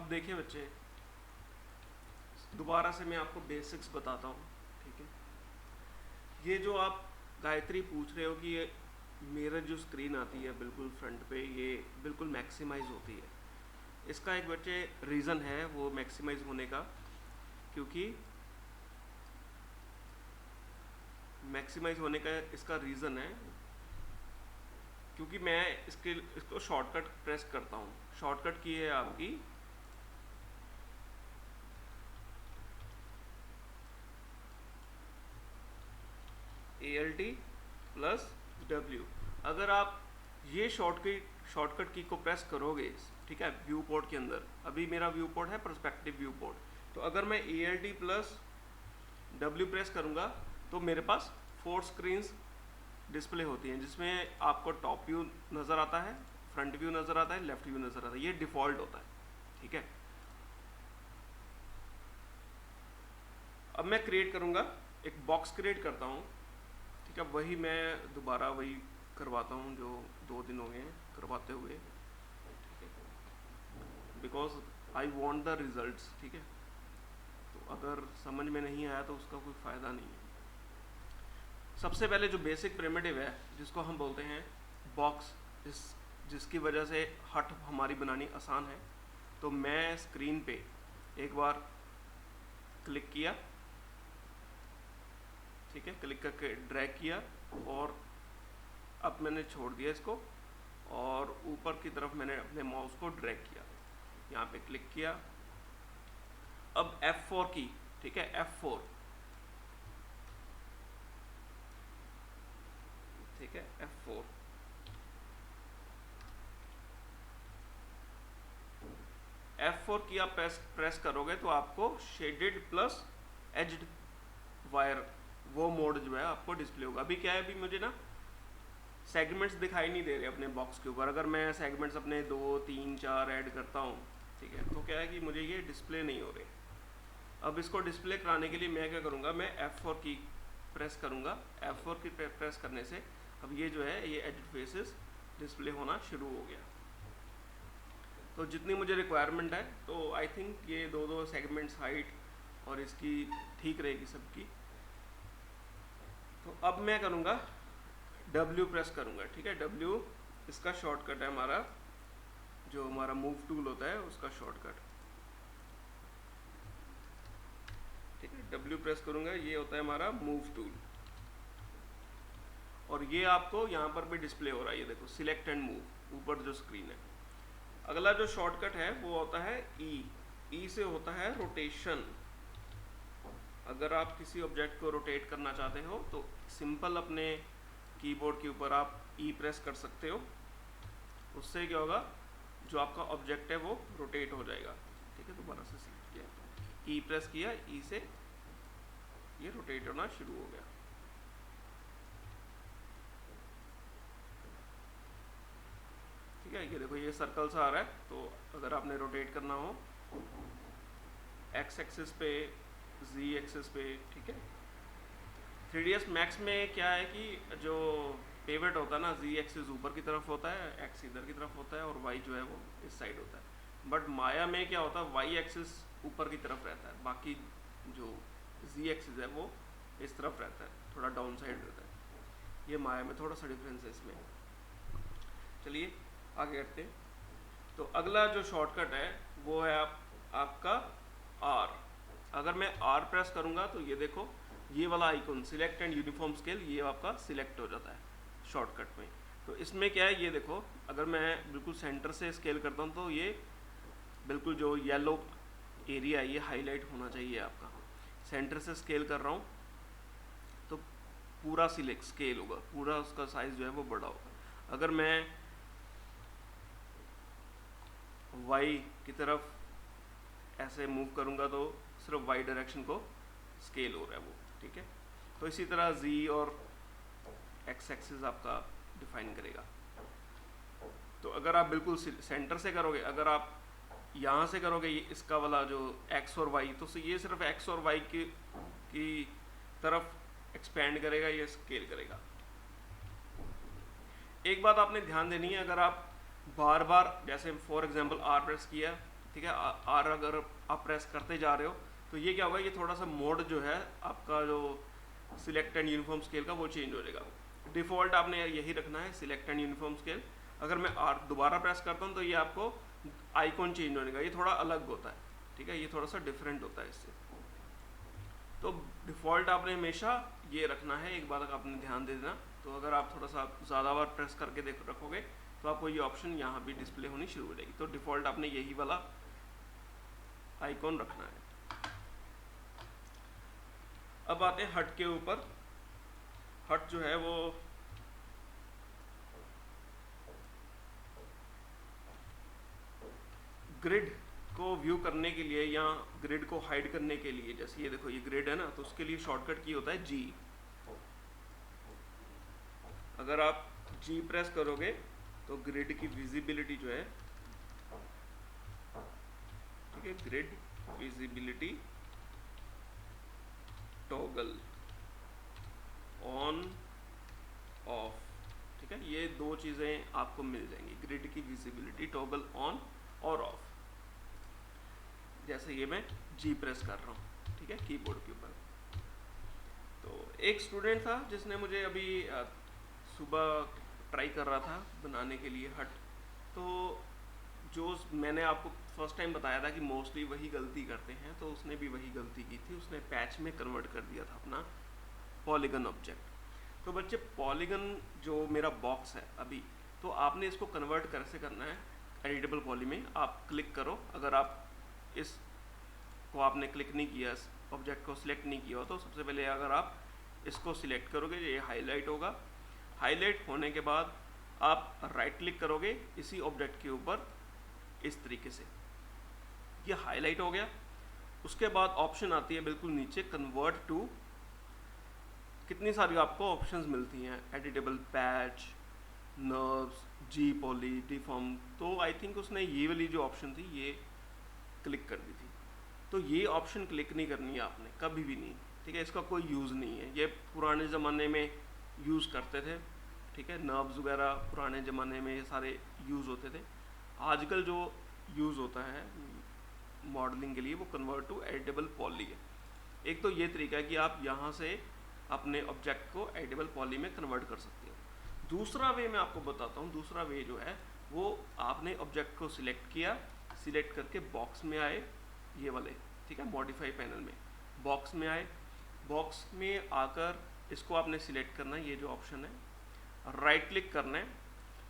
अब देखिए बच्चे, दोबारा से मैं आपको बेसिक्स बताता हूँ, ठीक है। ये जो आप गायत्री पूछ रहे हो कि ये मेरा जो स्क्रीन आती है बिल्कुल फ्रंट पे, ये बिल्कुल मैक्सिमाइज होती है, इसका एक बच्चे रीज़न है वो मैक्सिमाइज होने का, क्योंकि मैक्सिमाइज होने का इसका रीज़न है क्योंकि मैं इसको शॉर्टकट प्रेस करता हूँ। शॉर्टकट की है आपकी ALT प्लस W। अगर आप ये शॉर्टकट की को प्रेस करोगे, ठीक है, व्यू पोर्ट के अंदर, अभी मेरा व्यू पोर्ट है पर्सपेक्टिव व्यू पोर्ट, तो अगर मैं ALT प्लस W प्रेस करूँगा तो मेरे पास 4 स्क्रीन्स डिस्प्ले होती हैं, जिसमें आपको टॉप व्यू नज़र आता है, फ्रंट व्यू नज़र आता है, लेफ्ट व्यू नज़र आता है। ये डिफ़ॉल्ट होता है, ठीक है। अब मैं क्रिएट करूँगा, एक बॉक्स क्रिएट करता हूँ, ठीक है। वही मैं दोबारा वही करवाता हूँ जो 2 दिन हो गए हैं करवाते हुए, ठीक है, because I want the results, ठीक है। तो अगर समझ में नहीं आया तो उसका कोई फ़ायदा नहीं है। सबसे पहले जो बेसिक प्रिमिटिव है जिसको हम बोलते हैं बॉक्स, जिसकी वजह से हट हमारी बनानी आसान है, तो मैं स्क्रीन पे एक बार क्लिक किया, ठीक है, क्लिक करके ड्रैग किया और अब मैंने छोड़ दिया इसको और ऊपर की तरफ मैंने अपने माउस को ड्रैग किया, यहाँ पे क्लिक किया। अब F4 की, ठीक है, F4, ठीक है, F4, F4 की आप प्रेस करोगे तो आपको शेडेड प्लस एज्ड वायर वो मोड जो है आपको डिस्प्ले होगा। अभी क्या है, अभी मुझे ना सेगमेंट्स दिखाई नहीं दे रहे अपने बॉक्स के ऊपर। अगर मैं सेगमेंट्स अपने 2 3 4 ऐड करता हूँ, ठीक है, तो क्या है कि मुझे ये डिस्प्ले नहीं हो रहे। अब इसको डिस्प्ले कराने के लिए मैं क्या करूँगा, मैं F4 की प्रेस करूँगा। F4 की प्रेस करने से अब ये जो है ये एडिट फेसेस डिस्प्ले होना शुरू हो गया। तो जितनी मुझे रिक्वायरमेंट है, तो आई थिंक ये 2 सेगमेंट्स हाइट और इसकी ठीक रहेगी सबकी। तो अब मैं करूँगा W प्रेस करूँगा, ठीक है। W इसका शॉर्टकट है हमारा, जो हमारा मूव टूल होता है उसका शॉर्टकट, ठीक है। W प्रेस करूँगा, ये होता है हमारा मूव टूल और ये आपको यहाँ पर भी डिस्प्ले हो रहा है, ये देखो सिलेक्ट एंड मूव ऊपर जो स्क्रीन है। अगला जो शॉर्टकट है वो होता है E से होता है रोटेशन। अगर आप किसी ऑब्जेक्ट को रोटेट करना चाहते हो तो सिंपल अपने कीबोर्ड के ऊपर आप E प्रेस कर सकते हो, उससे क्या होगा, जो आपका ऑब्जेक्ट है वो रोटेट हो जाएगा, ठीक है। दोबारा से सिलेक्ट किया, E प्रेस किया, E से ये रोटेट होना शुरू हो गया, ठीक है। ये देखो ये सर्कल सा आ रहा है, तो अगर आपने रोटेट करना हो X एक्सिस पे, Z एक्सिस पे, ठीक है। 3ds मैक्स में क्या है कि जो पेवट होता है ना, Z एक्सिस ऊपर की तरफ होता है, X इधर की तरफ होता है और Y जो है वो इस साइड होता है। बट माया में क्या होता है, Y एक्सिस ऊपर की तरफ रहता है, बाकी जो Z एक्सिस है वो इस तरफ रहता है, थोड़ा डाउन साइड रहता है। ये माया में थोड़ा सा डिफरेंस है इसमें। चलिए आगे करते हैं। तो अगला जो शॉर्टकट है वो है आपका R। अगर मैं R प्रेस करूँगा तो ये देखो ये वाला icon select and uniform scale, ये आपका सिलेक्ट हो जाता है शॉर्टकट में। तो इसमें क्या है, ये देखो अगर मैं बिल्कुल सेंटर से स्केल करता हूँ तो ये बिल्कुल जो येलो एरिया है ये हाईलाइट होना चाहिए आपका। सेंटर से स्केल कर रहा हूँ तो पूरा सिलेक्ट स्केल होगा, पूरा उसका साइज जो है वो बड़ा होगा। अगर मैं वाई की तरफ ऐसे मूव करूँगा तो सिर्फ वाई डायरेक्शन को स्केल हो रहा है वो, ठीक है। तो इसी तरह Z और X एक्सिस आपका डिफाइन करेगा। तो अगर आप बिल्कुल सेंटर से करोगे, अगर आप यहाँ से करोगे ये इसका वाला जो X और Y, तो ये सिर्फ X और Y की तरफ एक्सपेंड करेगा, ये स्केल करेगा। एक बात आपने ध्यान देनी है, अगर आप बार बार जैसे फॉर एग्जांपल R प्रेस किया, ठीक है, आर अगर आप प्रेस करते जा रहे हो तो ये क्या होगा, ये थोड़ा सा मोड जो है आपका जो सिलेक्ट एंड यूनिफॉर्म स्केल का वो चेंज हो जाएगा। डिफ़ॉल्ट आपने यही रखना है सिलेक्ट एंड यूनिफॉर्म स्केल। अगर मैं आर दोबारा प्रेस करता हूँ तो ये आपको आइकॉन चेंज होने का, ये थोड़ा अलग होता है, ठीक है, ये थोड़ा सा डिफरेंट होता है इससे। तो डिफ़ॉल्ट आपने हमेशा ये रखना है, एक बात आपने ध्यान दे देना। तो अगर आप थोड़ा सा ज़्यादा बार प्रेस करके रखोगे तो आपको ये ऑप्शन यहाँ भी डिस्प्ले होनी शुरू हो जाएगी। तो डिफ़ॉल्ट आपने यही वाला आइकॉन रखना है। अब आते हैं हट के ऊपर। हट जो है वो ग्रिड को व्यू करने के लिए या ग्रिड को हाइड करने के लिए, जैसे ये देखो ये ग्रिड है ना, तो उसके लिए शॉर्टकट की होता है जी। अगर आप जी प्रेस करोगे तो ग्रिड की विजिबिलिटी जो है, ठीक है, grid visibility toggle on off, ठीक है, ये दो चीज़ें आपको मिल जाएंगी, ग्रिड की विजिबिलिटी टॉगल ऑन और ऑफ। जैसे ये मैं जी प्रेस कर रहा हूँ, ठीक है, कीबोर्ड के ऊपर। तो एक स्टूडेंट था जिसने मुझे अभी सुबह ट्राई कर रहा था बनाने के लिए हट, तो जो मैंने आपको फर्स्ट टाइम बताया था कि मोस्टली वही गलती करते हैं, तो उसने भी वही गलती की थी, उसने पैच में कन्वर्ट कर दिया था अपना पॉलीगन ऑब्जेक्ट। तो बच्चे पॉलीगन जो मेरा बॉक्स है अभी, तो आपने इसको कन्वर्ट कैसे करना है, एडिटेबल पॉली में आप क्लिक करो। अगर आप इस को आपने क्लिक नहीं किया, इस ऑब्जेक्ट को सिलेक्ट नहीं किया हो, तो सबसे पहले अगर आप इसको सिलेक्ट करोगे ये हाईलाइट होगा। हाईलाइट होने के बाद आप राइट क्लिक करोगे इसी ऑब्जेक्ट के ऊपर इस तरीके से, ये हाईलाइट हो गया। उसके बाद ऑप्शन आती है बिल्कुल नीचे कन्वर्ट टू, कितनी सारी आपको ऑप्शंस मिलती हैं, एडिटेबल पैच, नर्व्स, जी पॉली, डिफॉर्म। तो आई थिंक उसने ये वाली जो ऑप्शन थी ये क्लिक कर दी थी। तो ये ऑप्शन क्लिक नहीं करनी है आपने कभी भी नहीं, ठीक है, इसका कोई यूज़ नहीं है। ये पुराने ज़माने में यूज़ करते थे, ठीक है, नर्व्स वगैरह पुराने ज़माने में ये सारे यूज़ होते थे। आजकल जो यूज़ होता है मॉडलिंग के लिए वो कन्वर्ट टू एडिटेबल पॉली है। एक तो ये तरीका है कि आप यहाँ से अपने ऑब्जेक्ट को एडिटेबल पॉली में कन्वर्ट कर सकते हो। दूसरा वे मैं आपको बताता हूँ। दूसरा वे जो है वो आपने ऑब्जेक्ट को सिलेक्ट किया, सिलेक्ट करके बॉक्स में आए, ये वाले, ठीक है, मॉडिफाई पैनल में बॉक्स में आए। बॉक्स में आकर इसको आपने सिलेक्ट करना है, ये जो ऑप्शन है, राइट क्लिक करना है।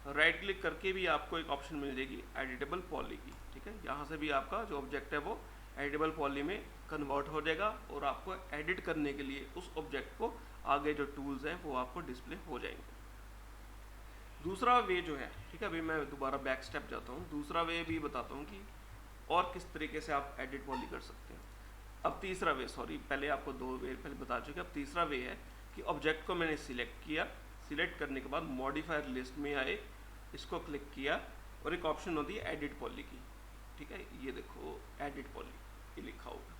राइट क्लिक करके भी आपको एक ऑप्शन मिल जाएगी एडिटेबल पॉली की, ठीक है, यहाँ से भी आपका जो ऑब्जेक्ट है वो एडिटेबल पॉली में कन्वर्ट हो जाएगा और आपको एडिट करने के लिए उस ऑब्जेक्ट को आगे जो टूल्स हैं वो आपको डिस्प्ले हो जाएंगे। दूसरा वे जो है, ठीक है, अभी मैं दोबारा बैक स्टेप जाता हूँ, दूसरा वे भी बताता हूँ कि और किस तरीके से आप एडिट पॉली कर सकते हैं। अब तीसरा वे, सॉरी पहले आपको दो वे पहले बता चुके, अब तीसरा वे है कि ऑब्जेक्ट को मैंने सिलेक्ट किया, सिलेक्ट करने के बाद मॉडिफायर लिस्ट में आए, इसको क्लिक किया और एक ऑप्शन होती है एडिट पॉली की, ठीक है, ये देखो एडिट पॉली ये लिखा होगा।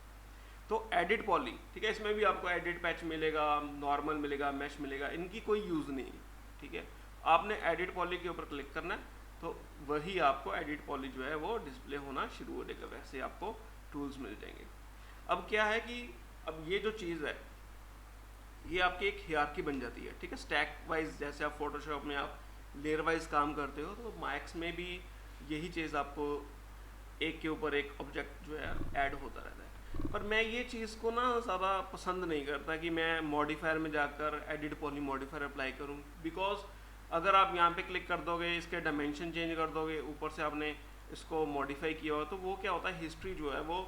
तो एडिट पॉली, ठीक है, इसमें भी आपको एडिट पैच मिलेगा, नॉर्मल मिलेगा, मैश मिलेगा, इनकी कोई यूज़ नहीं है, ठीक है। आपने एडिट पॉली के ऊपर क्लिक करना है तो वही आपको एडिट पॉली जो है वो डिस्प्ले होना शुरू हो जाएगा, वैसे आपको टूल्स मिल जाएंगे। अब क्या है कि अब ये जो चीज़ है ये आपकी एक हियरार्की बन जाती है, ठीक है, स्टैक वाइज। जैसे आप फोटोशॉप में आप लेयर वाइज काम करते हो, तो मैक्स में भी यही चीज़ आपको एक के ऊपर एक ऑब्जेक्ट जो है ऐड होता रहता है। पर मैं ये चीज़ को ना ज़्यादा पसंद नहीं करता कि मैं मॉडिफायर में जाकर एडिट पॉली मॉडिफायर अप्लाई करूँ, बिकॉज अगर आप यहाँ पे क्लिक कर दोगे, इसके डायमेंशन चेंज कर दोगे, ऊपर से आपने इसको मॉडिफाई किया हो, तो वो क्या होता है, हिस्ट्री जो है वो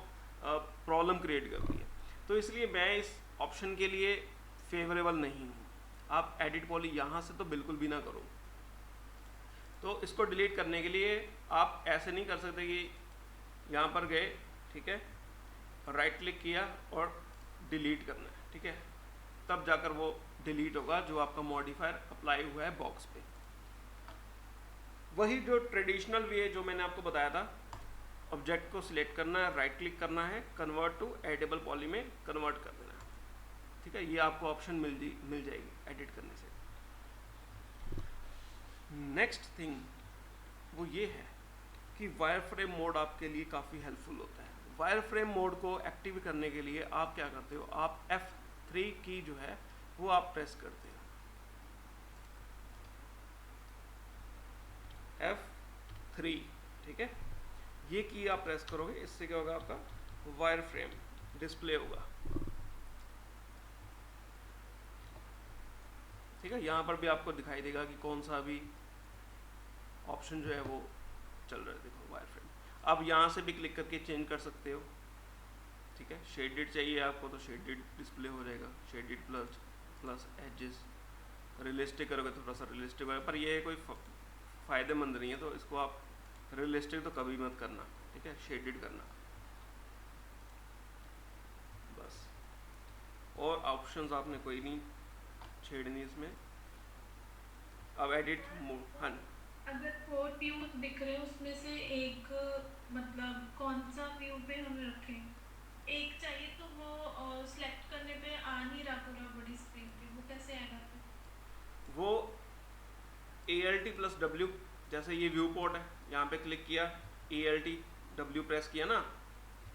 प्रॉब्लम क्रिएट करती है। तो इसलिए मैं इस ऑप्शन के लिए फेवरेबल नहीं हूँ। आप एडिट पॉली यहाँ से तो बिल्कुल भी ना करो। तो इसको डिलीट करने के लिए आप ऐसे नहीं कर सकते कि यहाँ पर गए, ठीक है, राइट क्लिक किया और डिलीट करना है, ठीक है, तब जाकर वो डिलीट होगा जो आपका मॉडिफायर अप्लाई हुआ है बॉक्स पे। वही जो ट्रेडिशनल वे जो मैंने आपको बताया था, ऑब्जेक्ट को सिलेक्ट करना है, राइट क्लिक करना है, कन्वर्ट टू एडिटेबल पॉली में कन्वर्ट कर देना है, ठीक है, ये आपको ऑप्शन मिल जाएगी एडिट करने से। नेक्स्ट थिंग वो ये है कि वायर फ्रेम मोड आपके लिए काफ़ी हेल्पफुल होता है। वायर फ्रेम मोड को एक्टिव करने के लिए आप क्या करते हो, आप F3 की जो है वो आप प्रेस करते हो, F3, ठीक है। ये की आप प्रेस करोगे, इससे क्या होगा, आपका वायर फ्रेम डिस्प्ले होगा, ठीक है। यहाँ पर भी आपको दिखाई देगा कि कौन सा भी ऑप्शन जो है वो चल रहा है, देखो वायर फ्रेम। आप यहाँ से भी क्लिक करके चेंज कर सकते हो, ठीक है। शेडेड चाहिए आपको तो शेडेड डिस्प्ले हो जाएगा, शेडेड प्लस एजेस। रियलिस्टिक करोगे तो थोड़ा सा रियलिस्टिक होगा, पर ये कोई फ़ायदेमंद नहीं है, तो इसको आप रियलिस्टिक तो कभी मत करना, ठीक है, शेडेड करना बस। और ऑप्शंस आपने कोई नहीं छेड़नी इसमें। अब एडिट मोड, हाँ, अगर 4 व्यूज दिख रहे हैं उसमें से एक, मतलब कौन सा व्यू पे हम रखें? एक चाहिए तो वो सिलेक्ट करने पे आ नहीं रहा पूरा बड़ी स्क्रीन पे, वो कैसे आएगा फिर? वो ALT+W, जैसे ये व्यू पोर्ट है, यहाँ पे क्लिक किया, ALT+W प्रेस किया ना,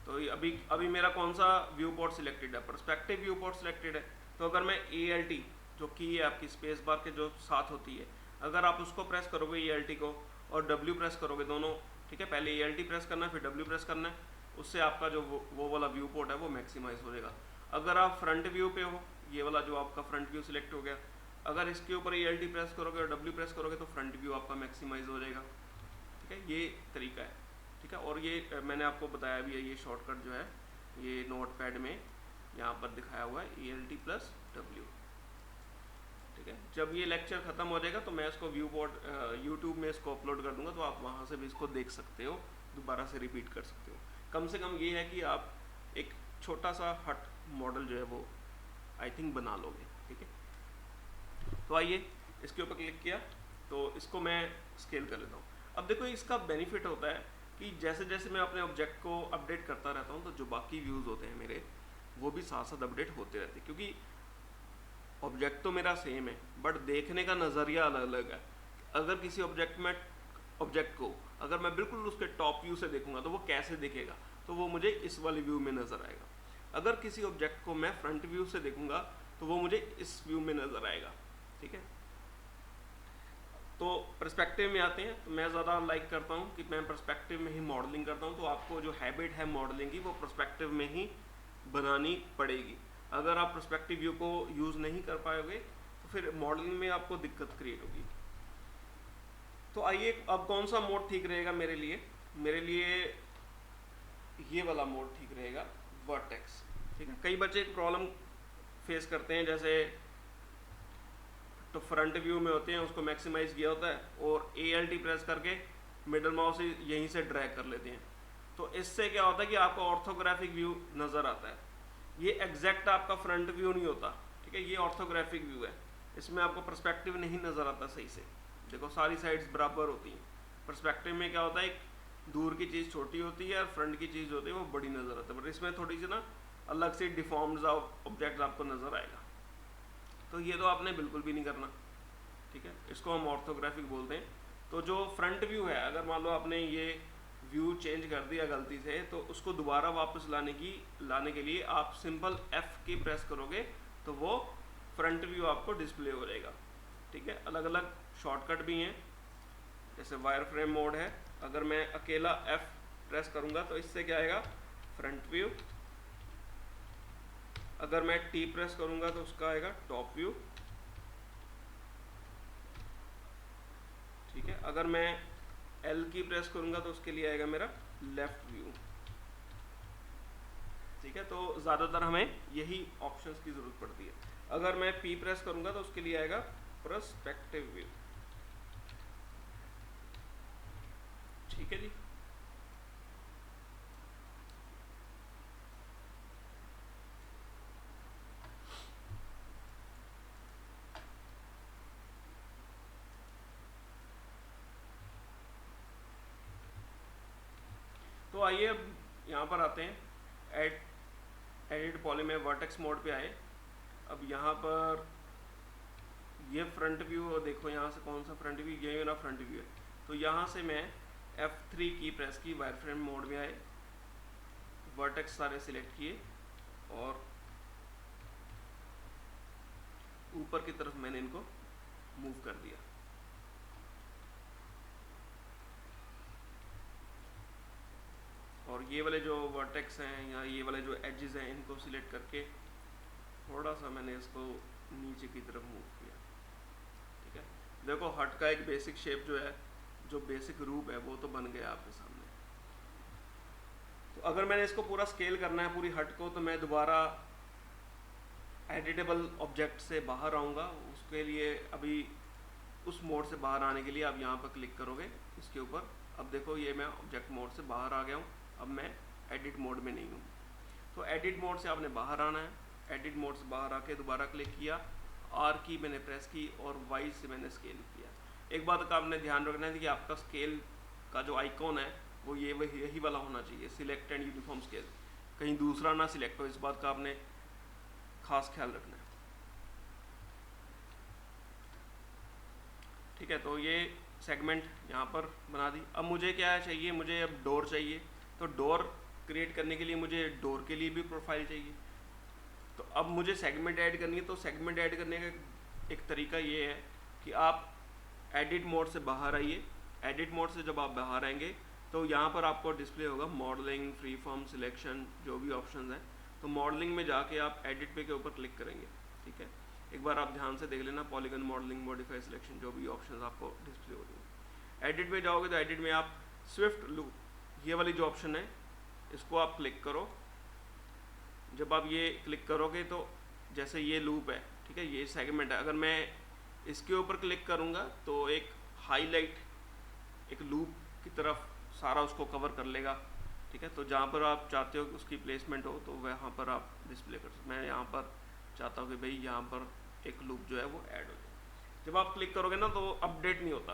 तो अभी अभी मेरा कौन सा व्यू पोर्ट सिलेक्टेड है, पर्सपेक्टिव व्यू पोर्ट सिलेक्टेड है। तो अगर मैं ALT जो की है आपकी स्पेस बार के जो साथ होती है, अगर आप उसको प्रेस करोगे ALT को और W प्रेस करोगे दोनों, ठीक है, पहले ALT प्रेस करना है फिर W प्रेस करना है, उससे आपका जो वो वाला व्यू पोर्ट है वो मैक्सिमाइज हो जाएगा। अगर आप फ्रंट व्यू पे हो, ये वाला जो आपका फ्रंट व्यू सिलेक्ट हो गया, अगर इसके ऊपर ALT प्रेस करोगे और W प्रेस करोगे तो फ्रंट व्यू आपका मैक्सिमाइज हो जाएगा, ठीक है। ये तरीका है, ठीक है। और ये मैंने आपको बताया भी है, ये शॉर्टकट जो है ये नोट पैड में यहाँ पर दिखाया हुआ है ALT+W, ठीक है। जब ये लेक्चर ख़त्म हो जाएगा तो मैं इसको व्यू बोर्ड यूट्यूब में इसको अपलोड कर दूंगा, तो आप वहाँ से भी इसको देख सकते हो, दोबारा से रिपीट कर सकते हो। कम से कम ये है कि आप एक छोटा सा हट मॉडल जो है वो आई थिंक बना लोगे, ठीक है। तो आइए इसके ऊपर क्लिक किया तो इसको मैं स्केल कर लेता हूँ। अब देखो इसका बेनिफिट होता है कि जैसे जैसे मैं अपने ऑब्जेक्ट को अपडेट करता रहता हूँ तो जो बाकी व्यूज़ होते हैं मेरे वो भी साथ साथ अपडेट होते रहते हैं, क्योंकि ऑब्जेक्ट तो मेरा सेम है बट देखने का नज़रिया अलग अलग है। अगर किसी ऑब्जेक्ट को अगर मैं बिल्कुल उसके टॉप व्यू से देखूंगा तो वो कैसे दिखेगा, तो वो मुझे इस वाले व्यू में नज़र आएगा। अगर किसी ऑब्जेक्ट को मैं फ्रंट व्यू से देखूंगा तो वो मुझे इस व्यू में नज़र आएगा, ठीक है। तो पर्सपेक्टिव में आते हैं, तो मैं ज़्यादा लाइक करता हूँ कि मैं पर्सपेक्टिव में ही मॉडलिंग करता हूँ, तो आपको जो हैबिट है मॉडलिंग की वो पर्सपेक्टिव में ही बनानी पड़ेगी। अगर आप पर्सपेक्टिव व्यू को यूज़ नहीं कर पाओगे तो फिर मॉडलिंग में आपको दिक्कत क्रिएट होगी। तो आइए अब कौन सा मोड ठीक रहेगा मेरे लिए ये वाला मोड ठीक रहेगा, वर्टेक्स, ठीक है। कई बच्चे एक प्रॉब्लम फेस करते हैं, जैसे तो फ्रंट व्यू में होते हैं उसको मैक्सिमाइज किया होता है और ALT प्रेस करके मिडल माउस यहीं से ड्रैग कर लेते हैं, तो इससे क्या होता है कि आपको ऑर्थोग्राफिक व्यू नज़र आता है। ये एग्जैक्ट आपका फ्रंट व्यू नहीं होता, ठीक है, ये ऑर्थोग्राफिक व्यू है, इसमें आपको पर्सपेक्टिव नहीं नज़र आता सही से। देखो सारी साइड्स बराबर होती हैं, पर्सपेक्टिव में क्या होता है, एक दूर की चीज़ छोटी होती है और फ्रंट की चीज़ होती है वो बड़ी नज़र आती है, बट इसमें थोड़ी सी ना अलग से डिफॉर्म्ड ऑब्जेक्ट आपको नज़र आएगा। तो ये तो आपने बिल्कुल भी नहीं करना, ठीक है, इसको हम ऑर्थोग्राफिक बोलते हैं। तो जो फ्रंट व्यू है, अगर मान लो आपने ये व्यू चेंज कर दिया गलती से, तो उसको दोबारा वापस लाने के लिए आप सिंपल F की प्रेस करोगे तो वो फ्रंट व्यू आपको डिस्प्ले हो जाएगा, ठीक है। अलग अलग शॉर्टकट भी हैं, जैसे वायर फ्रेम मोड है, अगर मैं अकेला F प्रेस करूँगा तो इससे क्या आएगा, फ्रंट व्यू। अगर मैं T प्रेस करूँगा तो उसका आएगा टॉप व्यू, ठीक है। अगर मैं L की प्रेस करूँगा तो उसके लिए आएगा मेरा लेफ्ट व्यू, ठीक है। तो ज़्यादातर हमें यही ऑप्शंस की ज़रूरत पड़ती है। अगर मैं P प्रेस करूँगा तो उसके लिए आएगा पर्सपेक्टिव व्यू, ठीक है जी। तो आइए अब यहाँ पर आते हैं, एडिट पॉली में वर्टेक्स मोड पे आए। अब यहाँ पर ये फ्रंट व्यू देखो, यहाँ से कौन सा फ्रंट व्यू, ये मेरा फ्रंट व्यू है। तो यहाँ से मैं F3 की प्रेस की, वायर फ्रेम मोड में आए, वर्टेक्स सारे सिलेक्ट किए और ऊपर की तरफ मैंने इनको मूव कर दिया। और ये वाले जो वर्टेक्स हैं या ये वाले जो एजेस हैं इनको सिलेक्ट करके थोड़ा सा मैंने इसको नीचे की तरफ मूव किया। ठीक है, देखो हट का एक बेसिक शेप जो है, जो बेसिक रूप है वो तो बन गया आपके सामने। तो अगर मैंने इसको पूरा स्केल करना है पूरी हट को, तो मैं दोबारा एडिटेबल ऑब्जेक्ट से बाहर आऊँगा। उसके लिए अभी उस मोड से बाहर आने के लिए आप यहाँ पर क्लिक करोगे इसके ऊपर। अब देखो ये मैं ऑब्जेक्ट मोड से बाहर आ गया हूँ, अब मैं एडिट मोड में नहीं हूँ। तो एडिट मोड से आपने बाहर आना है। एडिट मोड से बाहर आके दोबारा क्लिक किया, आर की मैंने प्रेस की और वाई से मैंने स्केल किया। एक बात का आपने ध्यान रखना है कि आपका स्केल का जो आइकॉन है वो यही वाला होना चाहिए, सिलेक्ट एंड यूनिफॉर्म स्केल, कहीं दूसरा ना सिलेक्ट हो। इस बात का आपने खास ख्याल रखना है। ठीक है, तो ये सेगमेंट यहाँ पर बना दी। अब मुझे क्या चाहिए, मुझे अब डोर चाहिए। तो डोर क्रिएट करने के लिए मुझे डोर के लिए भी प्रोफाइल चाहिए। तो अब मुझे सेगमेंट ऐड करनी है। तो सेगमेंट ऐड करने का एक तरीका ये है कि आप एडिट मोड से बाहर आइए। एडिट मोड से जब आप बाहर आएंगे तो यहाँ पर आपको डिस्प्ले होगा मॉडलिंग, फ्री फॉर्म, सिलेक्शन, जो भी ऑप्शन हैं। तो मॉडलिंग में जाके आप एडिट पे के ऊपर क्लिक करेंगे। ठीक है, एक बार आप ध्यान से देख लेना, पॉलीगन, मॉडलिंग, मॉडिफाई, सिलेक्शन, जो भी ऑप्शन आपको डिस्प्ले हो रही है। एडिट में जाओगे तो एडिट में आप स्विफ्ट लूप, ये वाली जो ऑप्शन है इसको आप क्लिक करो। जब आप ये क्लिक करोगे तो जैसे ये लूप है, ठीक है, ये सेगमेंट है, अगर मैं इसके ऊपर क्लिक करूँगा तो एक हाईलाइट, एक लूप की तरफ सारा उसको कवर कर लेगा। ठीक है, तो जहाँ पर आप चाहते हो कि उसकी प्लेसमेंट हो तो वहाँ पर आप डिस्प्ले कर सकते। मैं यहाँ पर चाहता हूँ कि भाई यहाँ पर एक लूप जो है वो ऐड हो जाए। जब आप क्लिक करोगे ना तो अपडेट नहीं होता।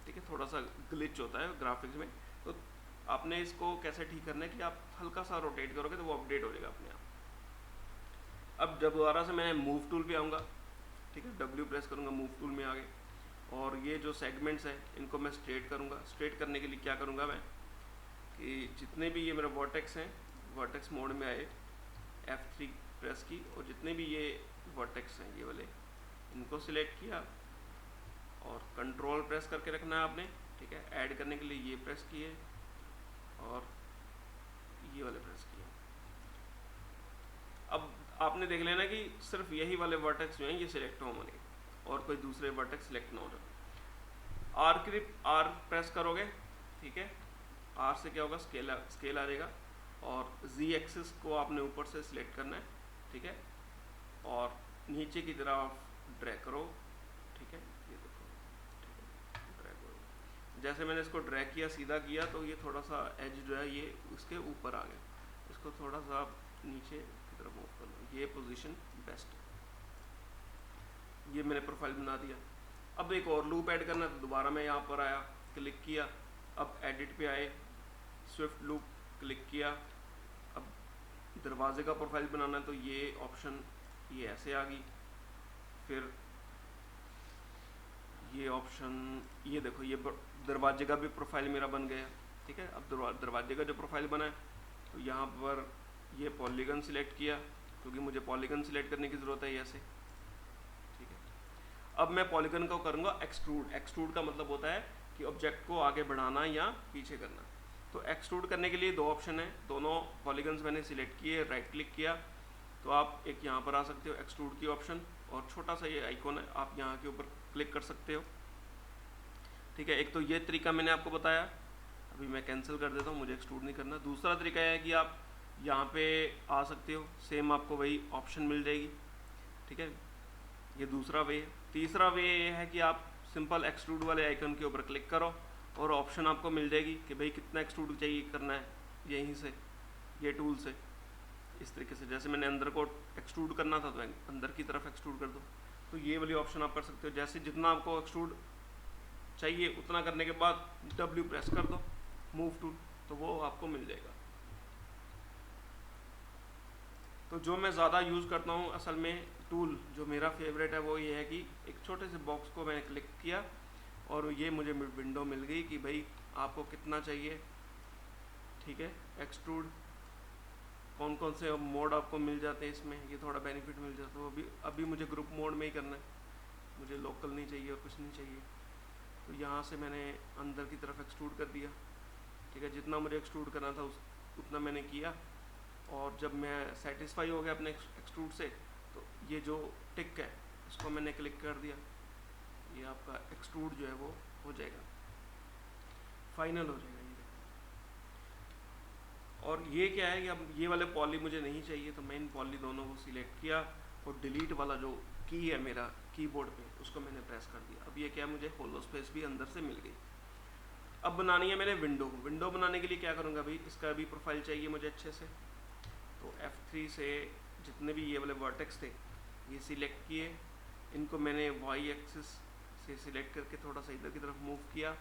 ठीक है, थोड़ा सा ग्लिच होता है ग्राफिक्स में। तो आपने इसको कैसे ठीक करना है कि आप हल्का सा रोटेट करोगे तो वो अपडेट हो जाएगा अपने आप। अब जब दोबारा से मैं मूव टूल पे आऊँगा, ठीक है, डब्ल्यू प्रेस करूँगा, मूव टूल में आ गए। और ये जो सेगमेंट्स हैं इनको मैं स्ट्रेट करूँगा। स्ट्रेट करने के लिए क्या करूँगा मैं कि जितने भी ये मेरे वर्टेक्स हैं, वर्टेक्स मोड में आए, F3 प्रेस की, और जितने भी ये वर्टेक्स हैं ये वाले, इनको सिलेक्ट किया और कंट्रोल प्रेस करके रखना है आपने। ठीक है, ऐड करने के लिए ये प्रेस किए और ये वाले प्रेस किए। अब आपने देख लेना कि सिर्फ यही वाले वर्टेक्स जो हैं ये सिलेक्ट होंगे और कोई दूसरे वर्टेक्स सिलेक्ट ना हो जाए। आर प्रेस करोगे, ठीक है, आर से क्या होगा, स्केल आ जाएगा। और जी एक्सिस को आपने ऊपर से सिलेक्ट करना है। ठीक है, और नीचे की तरफ ड्रैग करो। ठीक है, ये देखो, ठीक है, ड्रैग करो। जैसे मैंने इसको ड्रैग किया, सीधा किया, तो ये थोड़ा सा एज जो है ये उसके ऊपर आ गया। इसको थोड़ा सा नीचे की तरफ मूव कर लो, ये पोजीशन बेस्ट है। ये मैंने प्रोफाइल बना दिया। अब एक और लूप ऐड करना है तो दोबारा मैं यहाँ पर आया, क्लिक किया। अब एडिट पे आए, स्विफ्ट लूप क्लिक किया। अब दरवाजे का प्रोफाइल बनाना है तो ये ऑप्शन ये ऐसे आ गई। फिर ये ऑप्शन, ये देखो, ये दरवाजे का भी प्रोफाइल मेरा बन गया। ठीक है, अब दरवाजे का जो प्रोफाइल बना है तो यहाँ पर ये पॉलीगन सिलेक्ट किया, क्योंकि मुझे पॉलीगन सिलेक्ट करने की ज़रूरत है ऐसे। ठीक है, अब मैं पॉलीगन को करूँगा एक्सट्रूड। एक्सट्रूड का मतलब होता है कि ऑब्जेक्ट को आगे बढ़ाना या पीछे करना। तो एक्सट्रूड करने के लिए दो ऑप्शन है, दोनों पॉलीगन्स मैंने सिलेक्ट किए, राइट क्लिक किया तो आप एक यहाँ पर आ सकते हो एक्सट्रूड की ऑप्शन, और छोटा सा ये आइकॉन है, आप यहाँ के ऊपर क्लिक कर सकते हो। ठीक है, एक तो ये तरीका मैंने आपको बताया, अभी मैं कैंसिल कर देता हूँ, मुझे एक्सट्रूड नहीं करना। दूसरा तरीका है कि आप यहाँ पे आ सकते हो, सेम आपको वही ऑप्शन मिल जाएगी। ठीक है, ये दूसरा वे है। तीसरा वे ये है कि आप सिंपल एक्सट्रूड वाले आइकन के ऊपर क्लिक करो और ऑप्शन आपको मिल जाएगी कि भाई कितना एक्सट्रूड चाहिए करना है, यहीं से, ये टूल से। इस तरीके से जैसे मैंने अंदर को एक्सट्रूड करना था तो अंदर की तरफ एक्सट्रूड कर दो। तो ये वाली ऑप्शन आप कर सकते हो। जैसे जितना आपको एक्सट्रूड चाहिए उतना करने के बाद W प्रेस कर दो, मूव टूल, तो वो आपको मिल जाएगा। तो जो मैं ज़्यादा यूज़ करता हूँ असल में टूल, जो मेरा फेवरेट है वो ये है कि एक छोटे से बॉक्स को मैंने क्लिक किया और ये मुझे विंडो मिल गई कि भाई आपको कितना चाहिए, ठीक है। एक्सट्रूड कौन कौन से मोड आपको मिल जाते हैं इसमें, ये थोड़ा बेनिफिट मिल जाता है। वो अभी मुझे ग्रुप मोड में ही करना है, मुझे लोकल नहीं चाहिए और कुछ नहीं चाहिए। तो यहाँ से मैंने अंदर की तरफ एक्सट्रूड कर दिया, ठीक है। जितना मुझे एक्सट्रूड करना था उतना मैंने किया। और जब मैं सेटिस्फाई हो गया अपने एक्सट्रूड से, तो ये जो टिक है इसको मैंने क्लिक कर दिया, ये आपका एक्सट्रूड जो है वो हो जाएगा, फाइनल हो जाएगा ये। और ये क्या है कि अब ये वाले पॉली मुझे नहीं चाहिए, तो मैं इन पॉली दोनों को सिलेक्ट किया और डिलीट वाला जो की है मेरा कीबोर्ड पे उसको मैंने प्रेस कर दिया। अब ये क्या, मुझे होलो स्पेस भी अंदर से मिल गई। अब बनानी है मैंने विंडो। विंडो बनाने के लिए क्या करूँगा भाई, इसका भी प्रोफाइल चाहिए मुझे अच्छे से। तो F3 से जितने भी ये वाले वर्टेक्स थे ये सिलेक्ट किए, इनको मैंने वाई एक्सिस से सिलेक्ट करके थोड़ा सा इधर की तरफ मूव किया।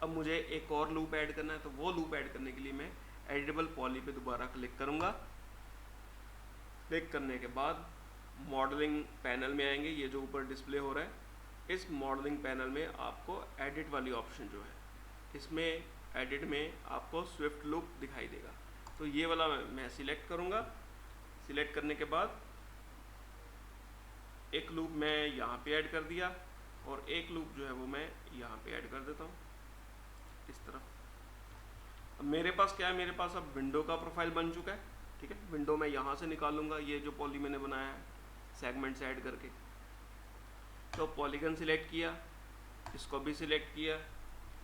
अब मुझे एक और लूप ऐड करना है, तो वो लूप ऐड करने के लिए मैं एडिटेबल पॉली पे दोबारा क्लिक करूँगा। क्लिक करने के बाद मॉडलिंग पैनल में आएंगे, ये जो ऊपर डिस्प्ले हो रहा है, इस मॉडलिंग पैनल में आपको एडिट वाली ऑप्शन जो है, इसमें एडिट में आपको स्विफ्ट लूप दिखाई देगा। तो ये वाला मैं सिलेक्ट करूँगा। सिलेक्ट करने के बाद एक लूप मैं यहाँ पे ऐड कर दिया और एक लूप जो है वो मैं यहाँ पे ऐड कर देता हूँ इस तरफ। अब मेरे पास क्या है, मेरे पास अब विंडो का प्रोफाइल बन चुका है, ठीक है। विंडो मैं यहाँ से निकालूंगा, ये जो पॉली मैंने बनाया है सेगमेंट्स ऐड करके। तो पॉलीगन सिलेक्ट किया, इसको भी सिलेक्ट किया।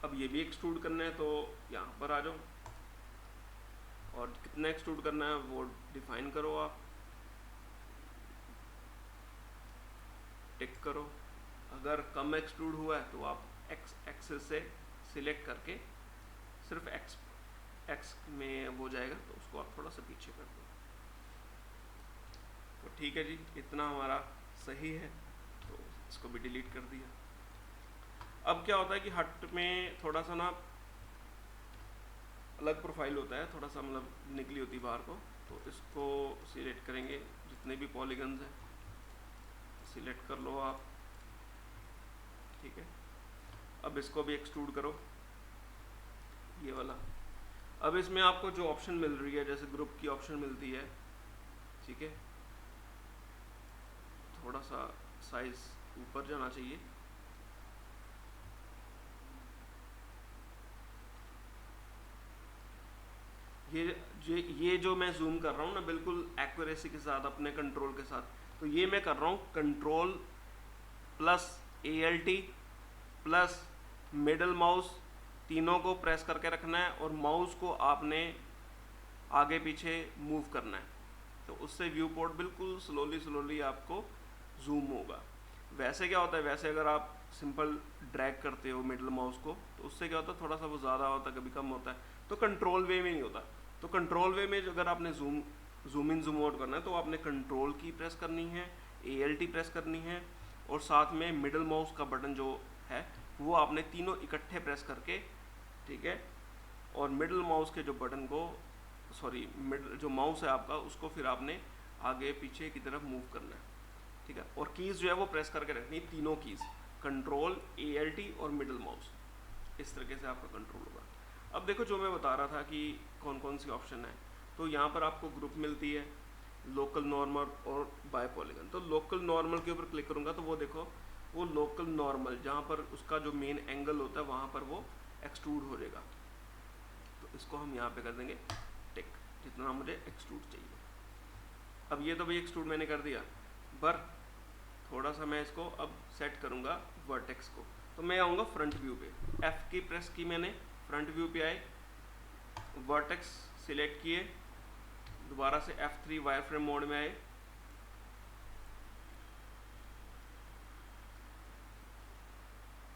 अब ये भी एक्सट्रूड करना है, तो यहाँ पर आ जाओ और कितना एक्सट्रूड करना है वो डिफाइन करो, आप टिक करो। अगर कम एक्सट्रूड हुआ है तो आप एक्स एक्सिस से सिलेक्ट करके सिर्फ एक्स में हो जाएगा, तो उसको आप थोड़ा सा पीछे कर दो। तो ठीक है जी, इतना हमारा सही है, तो इसको भी डिलीट कर दिया। अब क्या होता है कि हट में थोड़ा सा ना अलग प्रोफाइल होता है, थोड़ा सा मतलब निकली होती बाहर को। तो इसको सिलेक्ट करेंगे, जितने भी पॉलीगन्स हैं सिलेक्ट कर लो आप, ठीक है। अब इसको भी एक्सट्रूड करो, ये वाला। अब इसमें आपको जो ऑप्शन मिल रही है, जैसे ग्रुप की ऑप्शन मिलती है, ठीक है, थोड़ा सा साइज ऊपर जाना चाहिए। ये जो मैं जूम कर रहा हूँ ना, बिल्कुल एक्यूरेसी के साथ, अपने कंट्रोल के साथ। तो ये मैं कर रहा हूँ control plus ALT plus middle mouse, तीनों को प्रेस करके रखना है और माउस को आपने आगे पीछे मूव करना है। तो उससे व्यू पोर्ट बिल्कुल स्लोली आपको जूम होगा। वैसे क्या होता है, वैसे अगर आप सिंपल ड्रैग करते हो मिडल माउस को, तो उससे क्या होता है, थोड़ा सा वो ज़्यादा होता है, कभी कम होता है। तो कंट्रोल वे में नहीं होता। तो कंट्रोल वे में अगर आपने जूम इन जूम आउट करना है, तो आपने कंट्रोल की प्रेस करनी है, ALT प्रेस करनी है, और साथ में मिडल माउस का बटन जो है वो आपने तीनों इकट्ठे प्रेस करके, ठीक है। और मिडल माउस के जो बटन को, सॉरी मिडल जो माउस है आपका, उसको फिर आपने आगे पीछे की तरफ मूव करना है, ठीक है। और कीज़ जो है वो प्रेस करके रखनी, तीनों कीज़, कंट्रोल, ALT और मिडल माउस। इस तरीके से आपका कंट्रोल होगा। अब देखो, जो मैं बता रहा था कि कौन कौन सी ऑप्शन है, तो यहाँ पर आपको ग्रुप मिलती है, लोकल नॉर्मल और बाय पॉलीगन। तो लोकल नॉर्मल के ऊपर क्लिक करूँगा तो वो देखो, वो लोकल नॉर्मल जहाँ पर उसका जो मेन एंगल होता है वहाँ पर वो एक्सट्रूड हो जाएगा। तो इसको हम यहाँ पे कर देंगे टिक, जितना मुझे एक्सट्रूड चाहिए। अब ये तो भाई एक्सट्रूड मैंने कर दिया, पर थोड़ा सा मैं इसको अब सेट करूँगा वर्टेक्स को। तो मैं आऊँगा फ्रंट व्यू पे, F की प्रेस की मैंने, फ्रंट व्यू पे आए, वर्टेक्स सिलेक्ट किए, दोबारा से F3 वायरफ्रेम मोड में आए,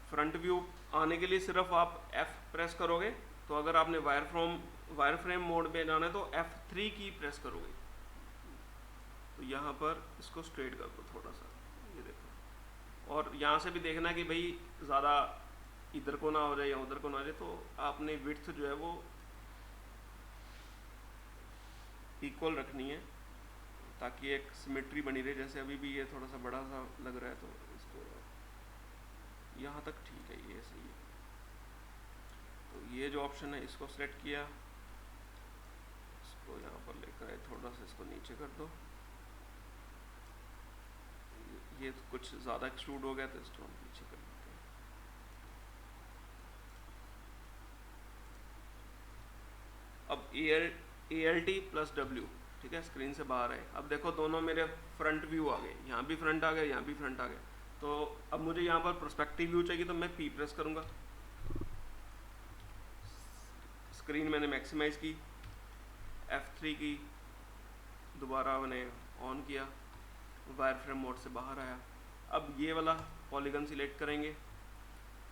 फ्रंट व्यू आने के लिए सिर्फ आप F प्रेस करोगे। तो अगर आपने वायरफ्रेम मोड में जाना है तो F3 की प्रेस करोगे। तो यहाँ पर इसको स्ट्रेट कर दो थोड़ा सा, ये देखो। और यहाँ से भी देखना कि भाई ज़्यादा इधर को ना हो जाए या उधर को ना हो जाए, तो आपने विड्थ जो है वो इक्वल रखनी है, ताकि एक सिमेट्री बनी रहे। जैसे अभी भी ये थोड़ा सा बड़ा सा लग रहा है, तो इसको यहाँ तक ठीक है, ये सही है। तो ये जो ऑप्शन है इसको सिलेक्ट किया, इसको यहाँ पर लेकर आए, थोड़ा सा इसको नीचे कर दो, ये तो कुछ ज़्यादा एक्सट्रूड हो गया तो इसको हम पीछे कर देते हैं। अब ALT प्लस W, ठीक है, स्क्रीन से बाहर है। अब देखो दोनों मेरे फ्रंट व्यू आ गए, यहाँ भी फ्रंट आ गया, यहाँ भी फ्रंट आ गया। तो अब मुझे यहाँ पर पर्सपेक्टिव व्यू चाहिए तो मैं P प्रेस करूँगा, स्क्रीन मैंने मैक्सिमाइज की, F3 की, दोबारा मैंने ऑन किया, वायर फ्रेम मोड से बाहर आया। अब ये वाला पॉलीगन सिलेक्ट करेंगे,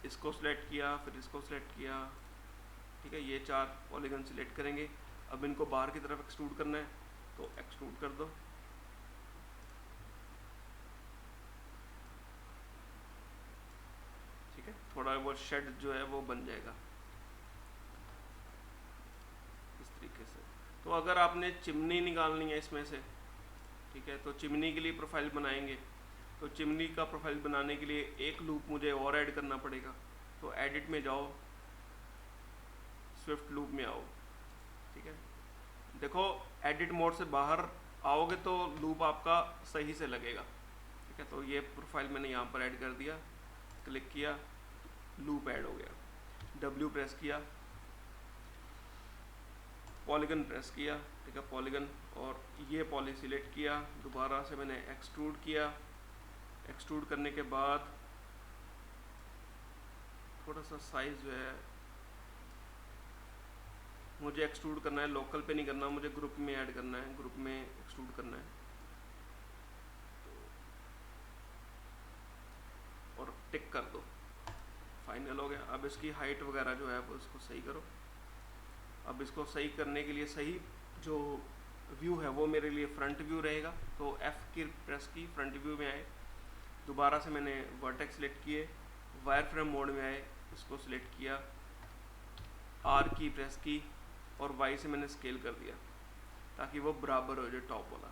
इसको सिलेक्ट किया, फिर इसको सिलेक्ट किया, ठीक है, ये 4 पॉलीगन सिलेक्ट करेंगे। अब इनको बाहर की तरफ एक्सट्रूड करना है तो एक्सट्रूड कर दो, ठीक है, थोड़ा वो शेड जो है वो बन जाएगा इस तरीके से। तो अगर आपने चिमनी निकालनी है इसमें से, ठीक है, तो चिमनी के लिए प्रोफाइल बनाएंगे। तो चिमनी का प्रोफाइल बनाने के लिए एक लूप मुझे और ऐड करना पड़ेगा। तो एडिट में जाओ, स्विफ्ट लूप में आओ, ठीक है, देखो एडिट मोड से बाहर आओगे तो लूप आपका सही से लगेगा, ठीक है। तो ये प्रोफाइल मैंने यहाँ पर ऐड कर दिया, क्लिक किया, लूप ऐड हो गया। W प्रेस किया, पॉलीगन प्रेस किया, ठीक है, पॉलीगन, और ये पॉली सिलेक्ट किया, दोबारा से मैंने एक्सट्रूड किया। एक्सट्रूड करने के बाद थोड़ा सा साइज जो है मुझे एक्सट्रूड करना है, लोकल पे नहीं करना, मुझे ग्रुप में ऐड करना है, ग्रुप में एक्सट्रूड करना है। और टिक कर दो, फाइनल हो गया। अब इसकी हाइट वगैरह जो है वो इसको सही करो। अब इसको सही करने के लिए सही जो व्यू है वो मेरे लिए फ्रंट व्यू रहेगा। तो F की प्रेस की, फ्रंट व्यू में आए, दोबारा से मैंने वर्टेक्स सिलेक्ट किए, वायर फ्रेम मोड में आए, इसको सिलेक्ट किया, R की प्रेस की और Y से मैंने स्केल कर दिया ताकि वो बराबर हो जाए टॉप वाला।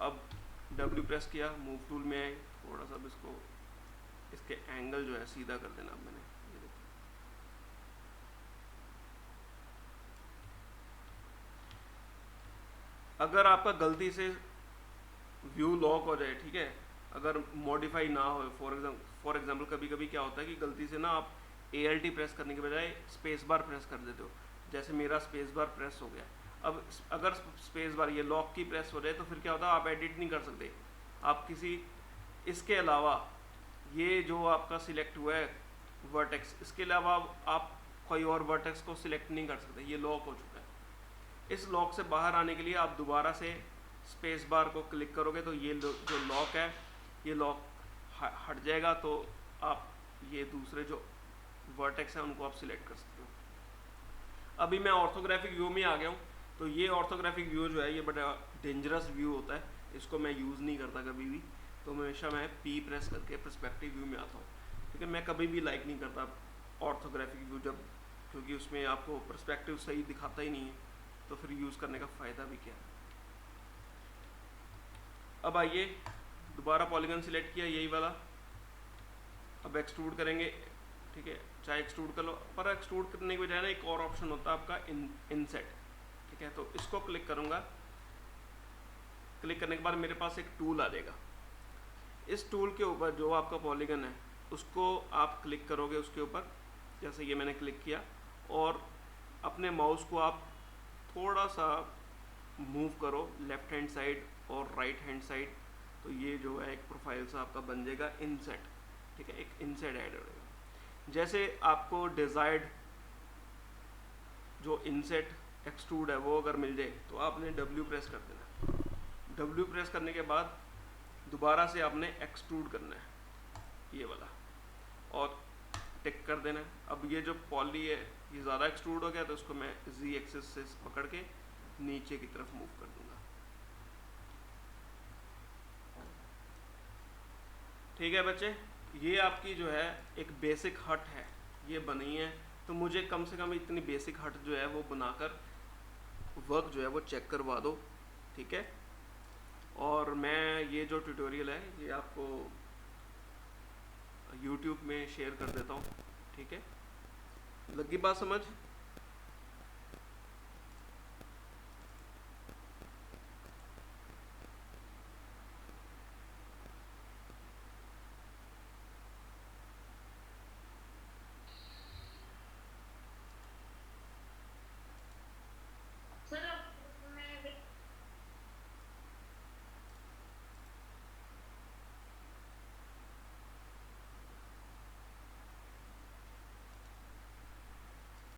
अब W प्रेस किया, मूव टूल में आए, थोड़ा सा इसको, इसके एंगल जो है सीधा कर देना। अब मैंने ये देखो, अगर आपका गलती से व्यू लॉक हो जाए, ठीक है, अगर मॉडिफाई ना हो, फॉर एग्जांपल कभी कभी क्या होता है कि गलती से ना आप ALT प्रेस करने के बजाय स्पेस बार प्रेस कर देते हो, जैसे मेरा स्पेस बार प्रेस हो गया। अब अगर स्पेस बार ये लॉक की प्रेस हो जाए तो फिर क्या होता है, आप एडिट नहीं कर सकते। आप किसी, इसके अलावा ये जो आपका सिलेक्ट हुआ है वर्टेक्स, इसके अलावा आप कोई और वर्टेक्स को सिलेक्ट नहीं कर सकते, ये लॉक हो चुका है। इस लॉक से बाहर आने के लिए आप दोबारा से स्पेस बार को क्लिक करोगे तो ये जो लॉक है ये लॉक हट जाएगा। तो आप ये दूसरे जो वर्टेक्स हैं उनको आप सिलेक्ट कर सकते हो। अभी मैं ऑर्थोग्राफिक व्यू में आ गया हूँ। तो ये ऑर्थोग्राफिक व्यू जो है ये बड़ा डेंजरस व्यू होता है, इसको मैं यूज़ नहीं करता कभी भी। तो हमेशा मैं P प्रेस करके पर्सपेक्टिव व्यू में आता हूँ, ठीक है। मैं कभी भी लाइक नहीं करता ऑर्थोग्राफिक व्यू जब, क्योंकि उसमें आपको पर्सपेक्टिव सही दिखाता ही नहीं है, तो फिर यूज़ करने का फ़ायदा भी क्या है। अब आइए, दोबारा पॉलीगन सिलेक्ट किया, यही वाला। अब एक्सट्रूड करेंगे, ठीक है, चाहे एक्सट्रूड कर लो, पर एक्सट्रूड करने के बजाय ना एक और ऑप्शन होता है आपका इनसेट, ठीक है। तो इसको क्लिक करूँगा, क्लिक करने के बाद मेरे पास एक टूल आ जाएगा। इस टूल के ऊपर जो आपका पॉलीगन है उसको आप क्लिक करोगे, उसके ऊपर जैसे ये मैंने क्लिक किया, और अपने माउस को आप थोड़ा सा मूव करो लेफ्ट हैंड साइड और राइट हैंड साइड। तो ये जो है एक प्रोफाइल सा आपका बन जाएगा इनसेट, ठीक है, एक इनसेट ऐड हो जाएगा। जैसे आपको डिजायर्ड जो इनसेट एक्सट्रूड है वो अगर मिल जाए तो आपने W प्रेस कर देना। W प्रेस करने के बाद दोबारा से आपने एक्सट्रूड करना है ये वाला, और टिक कर देना है। अब ये जो पॉली है ये ज़्यादा एक्सट्रूड हो गया तो उसको मैं Z एक्सिस से पकड़ के नीचे की तरफ मूव कर दूंगा, ठीक है बच्चे। ये आपकी जो है एक बेसिक हट है, ये बनी है। तो मुझे कम से कम इतनी बेसिक हट जो है वो बनाकर वर्क जो है वो चेक करवा दो, ठीक है। और मैं ये जो ट्यूटोरियल है ये आपको यूट्यूब में शेयर कर देता हूँ। ठीक है, लगी बात समझ?